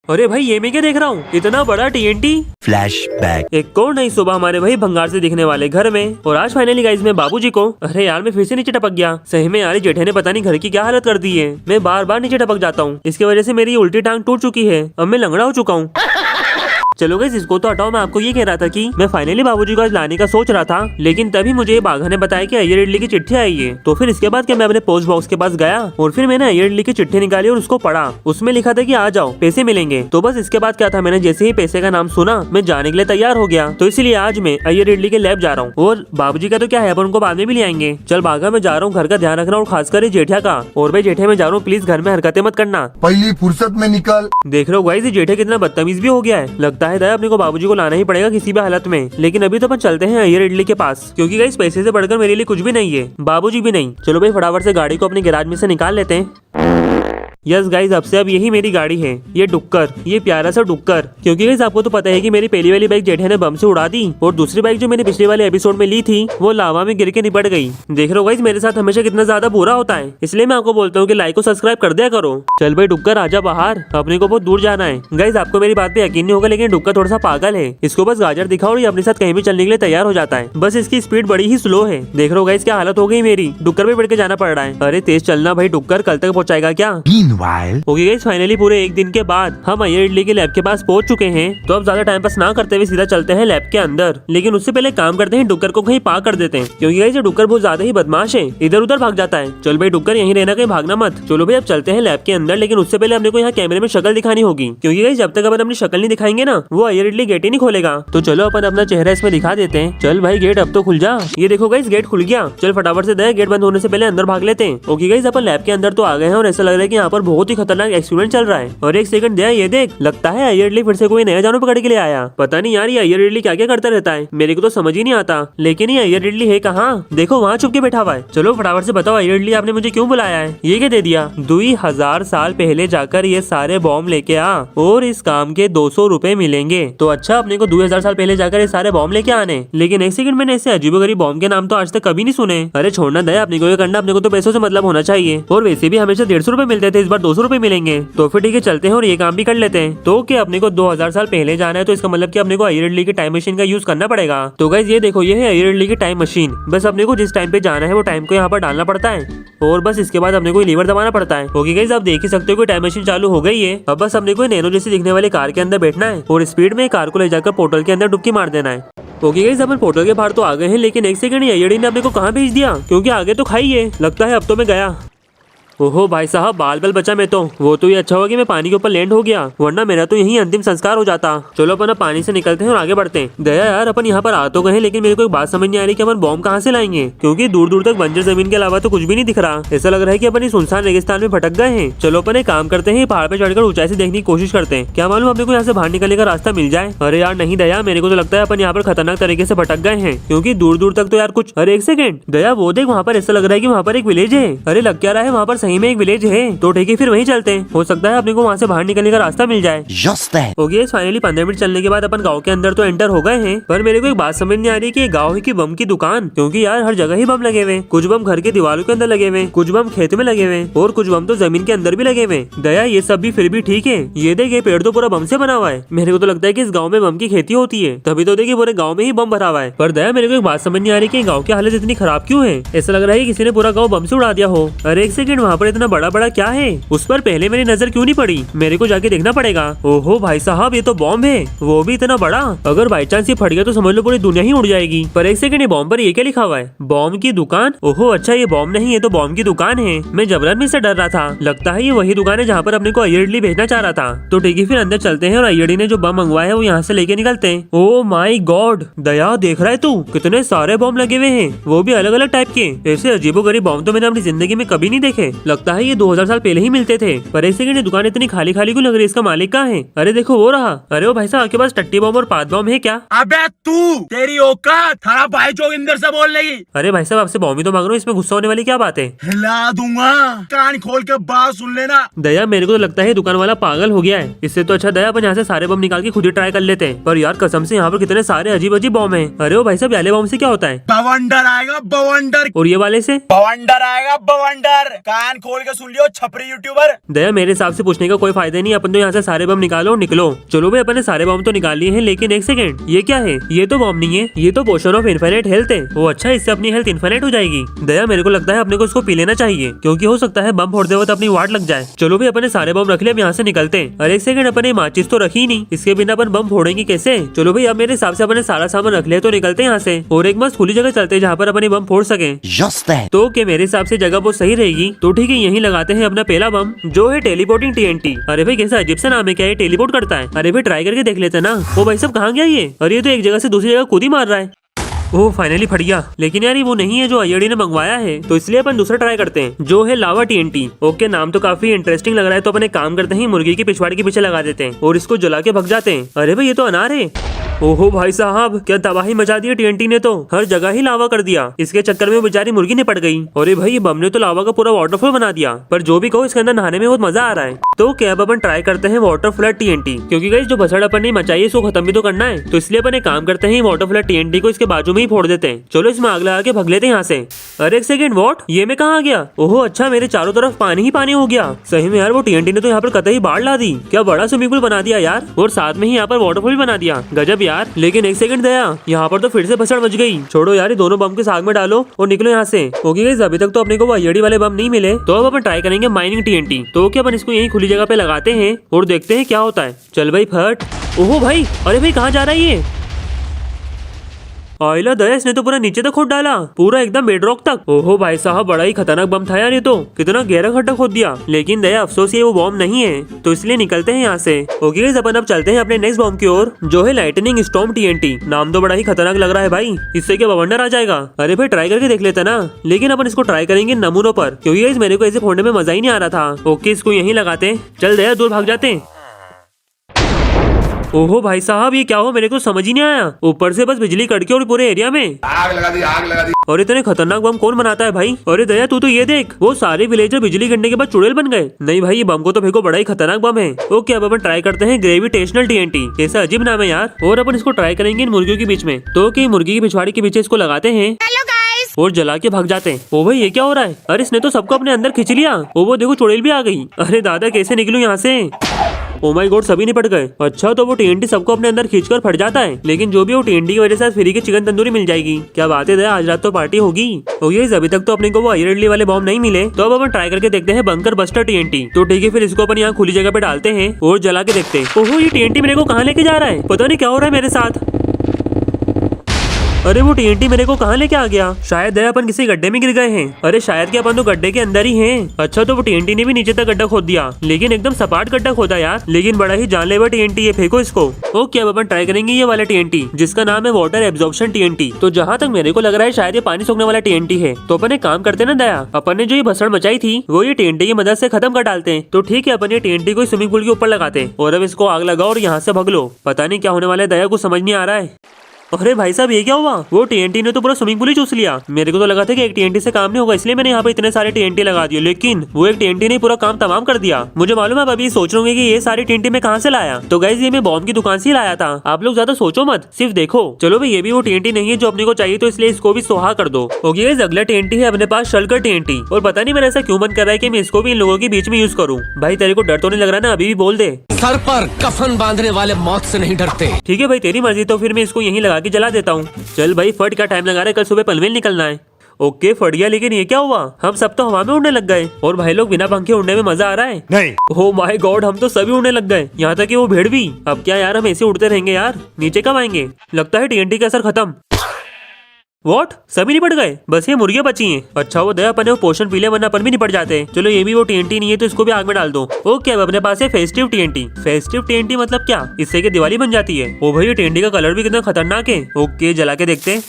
अरे भाई ये मैं क्या देख रहा हूँ, इतना बड़ा TNT। फ्लैशबैक। एक और नई सुबह हमारे भाई भंगार से दिखने वाले घर में, और आज फाइनली गाइस मैं बाबूजी को, अरे यार मैं फिर से नीचे टपक गया। सही में यार जेठे ने पता नहीं घर की क्या हालत कर दी है। मैं बार बार नीचे टपक जाता हूँ, इसकी वजह से मेरी उल्टी टांग टूट चुकी है। अब मैं लंगड़ा हो चुका हूँ। चलो गाइस इसको तो हटाओ। मैं आपको ये कह रहा था कि मैं फाइनली बाबूजी को आज लाने का सोच रहा था, लेकिन तभी मुझे ये बाघा ने बताया कि अय्यर इडली की चिट्ठी आई है। तो फिर इसके बाद क्या मैं अपने पोस्ट बॉक्स के पास गया और फिर मैंने अय्यर इडली की चिट्ठी निकाली और उसको पढ़ा। उसमें लिखा था कि आ जाओ पैसे मिलेंगे। तो बस इसके बाद क्या था, मैंने जैसे ही पैसे का नाम सुना मैं जाने के लिए तैयार हो गया। तो इसलिए आज मैं अय्यर इडली के लैब जा रहा हूँ। और बाबूजी का तो क्या है, अपन उनको बाद में भी ले आएंगे। चल बाघा मैं जा रहा हूँ, घर का ध्यान रखना और खासकर जेठिया का। और भाई जेठे मैं जा रहा हूँ, प्लीज घर में हरकतें मत करना। पहली फुर्सत में निकल। देख रहे हो गाइस जेठे कितना बदतमीज भी हो गया है। लगता है दया अपने को बाबूजी को लाना ही पड़ेगा किसी भी हालत में। लेकिन अभी तो अपन चलते हैं अय्यर इडली के पास, क्योंकि गाइस पैसे से बढ़कर मेरे लिए कुछ भी नहीं है, बाबूजी भी नहीं। चलो भाई फटाफट से गाड़ी को अपने गैराज में से निकाल लेते हैं। यस गाइज अब से अब यही मेरी गाड़ी है, ये डुक्कर, ये प्यारा सा डुक्कर। क्योंकि गाइज आपको तो पता है कि मेरी पहली वाली बाइक जेठे ने बम से उड़ा दी, और दूसरी बाइक जो मैंने पिछले वाले एपिसोड में ली थी वो लावा में गिर के निपट गई। देख रहे हो गाइज मेरे साथ हमेशा कितना ज्यादा बुरा होता है, इसलिए मैं आपको बोलता हूँ कि लाइक को सब्सक्राइब कर दिया करो। चल भाई डुक्कर आजा बाहर, अपने को बहुत दूर जाना है। गाइज आपको मेरी बात पे यकीन नहीं होगा, लेकिन डुक्कर थोड़ा सा पागल है। इसको बस गाजर दिखाओ और ये अपने साथ कहीं भी चलने के लिए तैयार हो जाता है। बस इसकी स्पीड बड़ी ही स्लो है। देख रहे हो गाइज क्या हालत हो गई मेरी, डुक्कर पे बैठ के जाना पड़ रहा है। अरे तेज चलना भाई डुक्कर, कल तक पहुंचाएगा क्या। फाइनली पूरे एक दिन के बाद हम अय्यर इडली के लैब के पास पहुंच चुके हैं। तो अब ज्यादा टाइम पास ना करते हुए सीधा चलते हैं लैब के अंदर। लेकिन उससे पहले काम करते हैं, डुक्कर को कहीं पार्क कर देते हैं, क्योंकि गाइस ये डुक्कर बहुत ज्यादा ही बदमाश है, इधर उधर भाग जाता है। चल भाई डुक्कर यहीं रहना, कहीं भागना मत। चलो भाई अब चलते हैं लैब के अंदर, लेकिन उससे पहले अपने को यहाँ कैमरे में शक्ल दिखानी होगी, क्योंकि गाइस जब तक अपन अपनी शक्ल नहीं दिखाएंगे ना वो अय्यर इडली गेट ही नहीं खोलेगा। तो चलो अपन अपना चेहरा इसमें दिखा देते हैं। चल भाई गेट अब तो खुल जा। ये देखो गाइस गेट खुल गया। चल फटाफट से दे, गेट बंद होने से पहले अंदर भाग लेते हैं। ओके गाइस अपन लैब के अंदर तो आ गए हैं, और ऐसा लग रहा है कि यहाँ पर बहुत ही खतरनाक एक्सपेरिमेंट चल रहा है। और एक सेकंड दया ये देख, लगता है अय्यर इडली फिर से कोई नया जानवर पकड़ के लिए आया। पता नहीं यार ये अय्यर इडली क्या क्या करता रहता है, मेरे को तो समझ ही नहीं आता। लेकिन ये अय्यर इडली है कहाँ, देखो वहाँ छुप के बैठा हुआ है। चलो फटाफट से बताओ अय्यर इडली आपने मुझे क्यों बुलाया है, ये क्या दे दिया। 2000 साल पहले जाकर ये सारे बॉम्ब लेके आ और इस काम के 200 रुपए मिलेंगे। तो अच्छा अपने को 2000 साल पहले जाकर ये सारे बॉम्ब लेके आने। लेकिन एक सेकंड मैंने ऐसे अजीबोगरीब बॉम्ब के नाम तो आज तक कभी नहीं सुने। अरे छोड़ना दया, अपने को ये करना, अपने को तो पैसों से मतलब होना चाहिए। और वैसे भी हमेशा 150 रुपए मिलते थे, इस बार 200 रुपए मिलेंगे। तो फिर ठीक है चलते हैं और ये काम भी कर लेते हैं। तो क्या अपने को 2000 साल पहले जाना है, तो इसका मतलब कि अपने को अय्यर इडली की टाइम मशीन का यूज करना पड़ेगा। तो गाइस ये देखो ये है अय्यर इडली की टाइम मशीन। बस अपने को जिस टाइम पे जाना है वो टाइम को यहाँ पर डालना पड़ता है, और बस इसके बाद अपने को लीवर दबाना पड़ता है। ओके गाइस आप देख ही सकते हो कि टाइम मशीन चालू हो गई है। अब बस अपने को नैनो जैसी दिखने वाली कार के अंदर बैठना है और स्पीड में कार को ले जाकर पोर्टल के अंदर डुबकी मार देना है। ओके गाइस अपन पोर्टल के बाहर तो आ गए हैं, लेकिन एक सेकंड अय्यर इडली ने अपने को कहाँ भेज दिया, क्योंकि आगे तो खाई है। लगता है अब तो मैं गया। ओहो भाई साहब बाल बल बचा मैं तो। वो तो ये अच्छा हुआ कि मैं पानी के ऊपर लैंड हो गया, वरना मेरा तो यही अंतिम संस्कार हो जाता। चलो अपन अब पानी से निकलते हैं और आगे बढ़ते हैं। दया यार अपन यहाँ पर आ तो गए, लेकिन मेरे को एक बात समझ नहीं आ रही कि अपन बॉम्ब कहाँ से लाएंगे, क्योंकि दूर दूर तक बंजर जमीन के अलावा तो कुछ भी नहीं दिख रहा। ऐसा लग रहा है कि अपन इस सुनसान रेगिस्तान में भटक गए हैं। चलो अपन एक काम करते हैं, पहाड़ पे चढ़कर ऊंचाई से देखने की कोशिश करते हैं, क्या मालूम अपने को यहाँ से बाहर निकलने का रास्ता मिल जाए। अरे यार नहीं दया, मेरे को तो लगता है अपन यहाँ पर खतरनाक तरीके से भटक गए हैं, क्योंकि दूर दूर तक तो यार कुछ। अरे एक सेकंड दया वो देख, वहाँ पर ऐसा लग रहा है कि वहाँ पर एक विलेज है। अरे लग क्या रहा है, वहाँ पर सही में एक विलेज है। तो ठीक है फिर वहीं चलते हैं, हो सकता है अपने को वहाँ से बाहर निकलने का रास्ता मिल जाए। ओके फाइनली 15 मिनट चलने के बाद अपन गांव के अंदर तो एंटर हो गए हैं। पर मेरे को एक बात समझ नहीं आ रही कि गांव की बम की दुकान, क्योंकि यार हर जगह ही बम लगे हुए। कुछ बम घर के दीवारों के अंदर लगे हुए, कुछ बम खेत में लगे हुए, और कुछ बम तो जमीन के अंदर भी लगे हुए। दया ये सब भी फिर भी ठीक है, ये देख ये पेड़ तो पूरा बम से बना हुआ है। मेरे को तो लगता है कि इस गाँव में बम की खेती होती है, तभी तो देखिए पूरे गाँव में ही बम भरा हुआ है। पर दया मेरे को एक बात समझ नहीं आ रही कि गाँव की हालत इतनी खराब क्यों है। ऐसा लग रहा है किसी ने पूरा गाँव बम से उड़ा दिया हो। अरे एक सेकंड वहाँ पर इतना बड़ा बड़ा क्या है, उस पर पहले मेरी नजर क्यों नहीं पड़ी, मेरे को जाके देखना पड़ेगा। ओहो भाई साहब ये तो बॉम्ब है, वो भी इतना बड़ा। अगर बाई चांस ये फट गया तो समझ लो पूरी दुनिया ही उड़ जाएगी। पर एक सेकंड ये बॉम्ब पर ये क्या लिखा हुआ है, बॉम्ब की दुकान। ओहो अच्छा ये बॉम्ब नहीं है तो बॉम्ब की दुकान है। मैं जबरन में से डर रहा था, लगता है ये वही दुकान है जहाँ पर अपने को अय्यर इडली भेजना चाह रहा था। तो ठीक है फिर अंदर चलते हैं और अय्यर इडली ने जो बम मंगवाया है वो यहाँ से लेके निकलते हैं। ओ माई गॉड दया देख रहा है तू, कितने सारे बॉम्ब लगे हुए हैं, वो भी अलग अलग टाइप के। ऐसे अजीबोगरीब बॉम्ब तो मैंने अपनी जिंदगी में कभी नहीं देखे, लगता है ये 2000 साल पहले ही मिलते थे। पर एक सेकंड ये दुकान इतनी खाली खाली क्यों लग रही है, इसका मालिक कहाँ है। अरे देखो वो रहा। अरे वो भाई साहब आपके पास टट्टी बम और पात बम है क्या। अबे तू तेरी औकात थाना भाई जोगिंदर से बोल रही। अरे भाई साहब आपसे बॉम्ब ही तो मांग रहा हूँ, इसमें गुस्सा होने वाली क्या बात है। हिला दूंगा, कान खोल के बात सुन लेना। दया मेरे को तो लगता है दुकान वाला पागल हो गया है, इससे तो अच्छा दया अपन यहाँ से सारे बम निकाल के खुद ही ट्राई कर लेते हैं। पर यार कसम से यहाँ पर कितने सारे अजीब अजीब बॉम्ब है। अरे वो भाई साहब वाले बॉम्ब से क्या होता है। बवंडर आएगा बवंडर। और ये वाले से बवंडर आएगा बवंडर। कहाँ कान खोल के सुन लियो छपरी यूट्यूबर। दया मेरे हिसाब से पूछने का कोई फायदा नहीं, अपन तो यहाँ से सारे बम निकालो और निकलो। चलो भाई अपन ने सारे बम तो निकाल लिए हैं, लेकिन एक सेकंड, ये क्या है? ये तो बम नहीं है, ये तो पोशन ऑफ इनफिनिट हेल्थ है। वो अच्छा, इससे अपनी हेल्थ इनफिनिट हो जाएगी। दया मेरे को लगता है अपने को इसको पी लेना चाहिए, क्योंकि हो सकता है बम फोड़ते वक्त अपनी वाट लग जाए। चलो भाई अपन ने सारे बम रख लिया, अब यहाँ से निकलते हैं। अरे एक सेकंड, अपन ने माचिस तो रखी नहीं, इसके बिना अपन बम फोड़ेंगे कैसे? चलो भाई अब मेरे हिसाब से अपन ने सारा सामान रख लिया, तो निकलते हैं यहाँ से और एक मस्त खुली जगह चलते हैं जहाँ पर अपन बम फोड़ सके। तो क्या मेरे हिसाब से जगह बहुत सही रहेगी, तो ठीक है यहीं लगाते हैं अपना पहला बम, जो है टेलीपोर्टिंग TNT। अरे भाई कैसा अजीब सा नाम है, क्या ये टेलीपोर्ट करता है? अरे भाई ट्राई करके देख लेते हैं ना। ओ भाई सब कहाँ गया ये? अरे ये तो एक जगह से दूसरी जगह खुद ही मार रहा है। ओह फाइनली फट गया, लेकिन यार ये वो नहीं है जो अय्यड़ी ने मंगवाया है, तो इसलिए अपन दूसरा ट्राई करते हैं, जो है लावा TNT। ओके नाम तो काफी इंटरेस्टिंग लग रहा है, तो अपन एक काम करते हैं, मुर्गी की पिछवाड़ी के पीछे लगा देते हैं और इसको जला के भग जाते हैं। अरे भाई ये तो अनार है। ओहो भाई साहब, क्या तबाही मचा दी TNT ने, तो हर जगह ही लावा कर दिया। इसके चक्कर में बेचारी मुर्गी निपट गई। अरे भाई ये बम ने तो लावा का पूरा वाटरफॉल बना दिया। पर जो भी कहो, इसके अंदर नहाने में बहुत मजा आ रहा है। तो क्या अब अपन ट्राई करते हैं वाटर फ्लड TNT, क्योंकि गाइस जो भसड़ अपन ने मचाई है इसको खत्म भी तो करना है, तो इसलिए अपन एक काम करते हैं, वाटर फ्लड TNT को इसके बाजू में ही फोड़ देते हैं। चलो इसमें आग लगा के भग लेते हैं यहाँ से। अरे एक सेकंड, व्हाट? ये मैं कहाँ आ गया? ओहो अच्छा, मेरे चारों तरफ पानी ही पानी हो गया। सही में यार वो TNT ने तो यहाँ पर कतई बाढ़ ला दी। क्या बड़ा स्विमिंग पूल बना दिया यार, और साथ में ही यहाँ पर वाटरफॉल बना दिया। गजब यार। लेकिन एक सेकंड दया, यहाँ पर तो फिर से भसड़ मच गई। छोड़ो यार, ये दोनों बम के साग में डालो और निकलो यहाँ से। ओके गाइस, अभी तक तो अपने को वो अय्यड़ी वाले बम नहीं मिले, तो अब अपन ट्राई करेंगे माइनिंग TNT। तो क्या अपन इसको यही खुली जगह पे लगाते हैं और देखते हैं क्या होता है। चल भाई फट। ओहो भाई, अरे भाई कहाँ जा रहा है ये? आइला दया, इसने तो पूरा नीचे तक खोद डाला, पूरा एकदम बेडरॉक तक। ओहो भाई साहब, बड़ा ही खतरनाक बम था यार ये तो, कितना गहरा खड्डा खोद दिया। लेकिन दया अफसोस ये वो बॉम्ब नहीं है, तो इसलिए निकलते हैं यहाँ से। ओके गाइस, अपन अब चलते हैं अपने नेक्स्ट बॉम्ब की ओर, जो है लाइटनिंग स्टॉर्म TNT। नाम तो बड़ा ही खतरनाक लग रहा है भाई, इससे क्या बवंडर आ जाएगा? अरे भाई ट्राई करके देख लेते ना, लेकिन अपन इसको ट्राई करेंगे नमूनों पर, क्योंकि गाइस मेरे को ऐसे फोड़ने में मजा ही नहीं आ रहा था। ओके इसको यहीं लगाते हैं। चल दया दूर भाग जाते हैं। ओहो भाई साहब, ये क्या हो, मेरे को समझ ही नहीं आया। ऊपर से बस बिजली कड़के और पूरे एरिया में आग लगा दी, आग लगा दी। और इतने खतरनाक बम कौन बनाता है भाई? अरे दया तू तो ये देख, वो सारे विलेजर बिजली गिरने के बाद चुड़ैल बन गए। नहीं भाई, ये बम को तो फेंको, बड़ा ही खतरनाक बम है। ओके अब अपन ट्राई करते हैं ग्रेविटेशनल TNT। कैसा अजीब नाम है यार। और अपन इसको ट्राई करेंगे इन मुर्गियों के बीच में, तो कि मुर्गी की पिछवाड़ी के पीछे इसको लगाते हैं और जला के भाग जाते हैं। ओ भाई ये क्या हो रहा है? अरे इसने तो सबको अपने अंदर खींच लिया। ओ वो देखो चुड़ैल भी आ गई। अरे दादा कैसे निकलूं यहाँ से? ओ माय गॉड, सभी निपट गए। अच्छा तो वो TNT सबको अपने अंदर खींचकर फट जाता है, लेकिन जो भी वो TNT की वजह से फ्री की चिकन तंदूरी मिल जाएगी। क्या बात है दया, आज रात तो पार्टी होगी। ओके अभी तक तो अपने को वो अय्यड़ी वाले बॉम्ब नहीं मिले, तो अब अपन ट्राई करके देखते हैं बंकर बस्टर TNT। तो ठीक है, फिर इसको अपन यहाँ खुली जगह पे डालते हैं और जला के देखते हैं। ओहो ये TNT मेरे को कहाँ लेके जा रहा है? पता नहीं क्या हो रहा है मेरे साथ। अरे वो TNT मेरे को कहाँ लेके आ गया? शायद दया अपन किसी गड्ढे में गिर गए हैं। अरे शायद कि अपन तो गड्ढे के अंदर ही हैं। अच्छा तो वो TNT ने भी नीचे तक गड्ढा खोद दिया, लेकिन एकदम सपाट गड्ढा खोदा यार, लेकिन बड़ा ही जानलेवा TNT है, फेंको इसको। ओके अब अपन ट्राई करेंगे ये वाला TNT, जिसका नाम है वाटर एब्जॉर्प्शन TNT। तो जहाँ तक मेरे को लग रहा है शायद ये पानी सोखने वाला TNT है। तो अपन एक काम करते ना दया, अपन ने जो ये भसड़ मचाई थी वो ये TNT की मदद से खत्म कर डालते हैं। तो ठीक है, अपन ये TNT को स्विमिंग पूल के ऊपर लगाते हैं और अब इसको आग लगाओ और यहाँ से भग लो। पता नहीं क्या होने वाला है, दया को समझ नहीं आ रहा है। अरे भाई साहब ये क्या हुआ? वो TNT ने तो पूरा स्विमिंग पूल ही चूस लिया। मेरे को तो लगा था कि एक TNT से काम नहीं होगा, इसलिए मैंने यहाँ पे इतने सारे TNT लगा दिए, लेकिन वो एक TNT ने पूरा काम तमाम कर दिया। मुझे मालूम है, आप अभी सोच रहे होंगे कि ये सारे TNT मैं कहाँ से लाया। तो गाइस ये मैं बॉम्ब की दुकान से ही लाया था। आप लोग ज्यादा सोचो मत, सिर्फ देखो। चलो भाई ये भी वो TNT नहीं है जो अपने को चाहिए, तो इसलिए इसको भी सुहा कर दो। ओके गाइस, अगला TNT है अपने पास शल्कर TNT। और पता नहीं मेरा ऐसा क्यों मन कर रहा है कि मैं इसको भी इन लोगों के बीच में यूज करूँ। भाई तेरे को डर तो नहीं लग रहा ना? अभी भी बोल दे। सर पर कफन बांधने वाले मौत से नहीं डरते। ठीक है भाई तेरी मर्जी, तो फिर मैं इसको यहीं लगा के जला देता हूँ। चल भाई फट, क्या टाइम लगा रहा है? कल सुबह पनवेल निकलना है। ओके फट गया, लेकिन ये क्या हुआ? हम सब तो हवा में उड़ने लग गए, और भाई लोग बिना पंखे उड़ने में मजा आ रहा है? नहीं। ओह माय गॉड, हम तो सभी उड़ने लग गए, यहाँ तक कि वो भेड़ भी। अब क्या यार, हम ऐसे उड़ते रहेंगे यार? नीचे कब आएंगे? लगता है TNT का असर खत्म। व्हाट? सभी निपट गए, बस ये मुर्गियां बची हैं। अच्छा वो दया, अपन वो पोषण पी ले, वरना अपन भी निपट जाते हैं। चलो ये भी वो TNT नहीं है, तो इसको भी आग में डाल दो। ओके अब अपने पास है फेस्टिव TNT। फेस्टिव TNT मतलब क्या? इससे कि दिवाली बन जाती है। ओ भाई ये TNT का कलर भी कितना खतरनाक है। ओके जला के देखते हैं।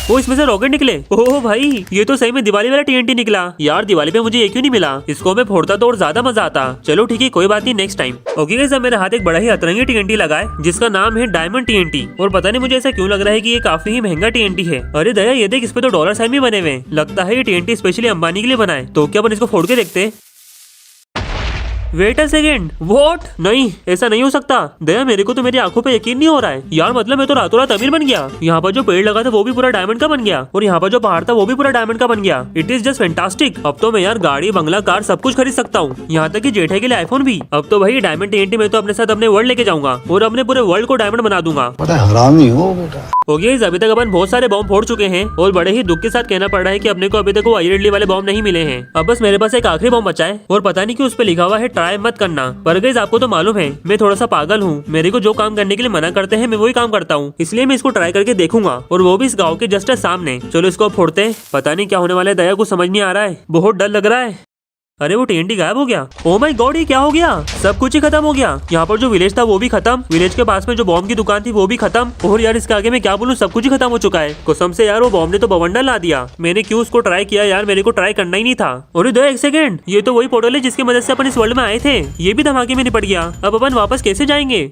वो इसमें से रॉकेट निकले। ओह भाई ये तो सही में दिवाली वाला TNT निकला यार। दिवाली पे मुझे ये क्यों नहीं मिला? इसको मैं फोड़ता तो और ज्यादा मजा आता। चलो ठीक है, कोई बात नहीं, नेक्स्ट टाइम। ओके गाइस, अब मेरे हाथ एक बड़ा ही अतरंगी TNT लगा है, जिसका नाम है डायमंड TNT। और पता नहीं मुझे ऐसा क्यों लग रहा है कि ये काफी ही महंगा TNT है। अरे दया ये देख, इस पे तो डॉलर साइन भी बने हुए हैं। लगता है ये TNT स्पेशली अंबानी के लिए बना है। तो क्या अपन इसको फोड़ के देखते हैं? Wait a second, what? नहीं, ऐसा नहीं हो सकता। दया मेरे को तो मेरी आंखों पे यकीन नहीं हो रहा है यार। मतलब मैं तो रातों रात अमीर बन गया। यहाँ पर जो पेड़ लगा था वो भी पूरा डायमंड का बन गया और यहाँ पर जो पहाड़ था वो भी पूरा डायमंड का बन गया। It is just fantastic. अब तो मैं यार गाड़ी, बंगला, कार सब कुछ खरीद सकता हूँ, यहाँ तक कि जेठे के लिए आईफोन भी। अब तो भाई डायमंड TNT में तो अपने साथ अपने वर्ल्ड लेके जाऊंगा और अपने पूरे वर्ल्ड को डायमंड बना दूंगा। बड़ा हरामी हो बेटा। ओके, अभी तक अपन बहुत सारे बॉम्ब फोड़ चुके हैं और बड़े ही दुख के साथ कहना पड़ रहा है कि अपने को अभी तक वो आयरन इडली वाले बॉम्ब नहीं मिले हैं। अब बस मेरे पास एक आखिरी बॉम्ब बचा है और पता नहीं कि उस पे लिखा हुआ है ट्राई मत करना। पर गाइस आपको तो मालूम है मैं थोड़ा सा पागल हूँ। मेरे को जो काम करने के लिए मना करते हैं मैं वही काम करता हूँ, इसलिए मैं इसको ट्राई करके देखूंगा और वो भी इस गाँव के जस्ट सामने। चलो इसको फोड़ते हैं। पता नहीं क्या होने वाला है, दया को समझ नहीं आ रहा है, बहुत डर लग रहा है। अरे वो TNT गायब हो गया। ओ माय गॉड, ये क्या हो गया? सब कुछ ही खत्म हो गया। यहाँ पर जो विलेज था वो भी खत्म, विलेज के पास में जो बॉम्ब की दुकान थी वो भी खत्म, और यार इसके आगे मैं क्या बोलूं, सब कुछ ही खत्म हो चुका है। कसम से यार वो बॉम्ब ने तो बवंडर ला दिया। मैंने क्यों उसको ट्राई किया यार, मेरे को ट्राई करना ही नहीं था। और इधर एक सेकंड, ये तो वही पोर्टल है जिसकी मदद से अपन इस वर्ल्ड में आए थे। ये भी धमाके में निपट गया। अब अपन वापस कैसे जाएंगे?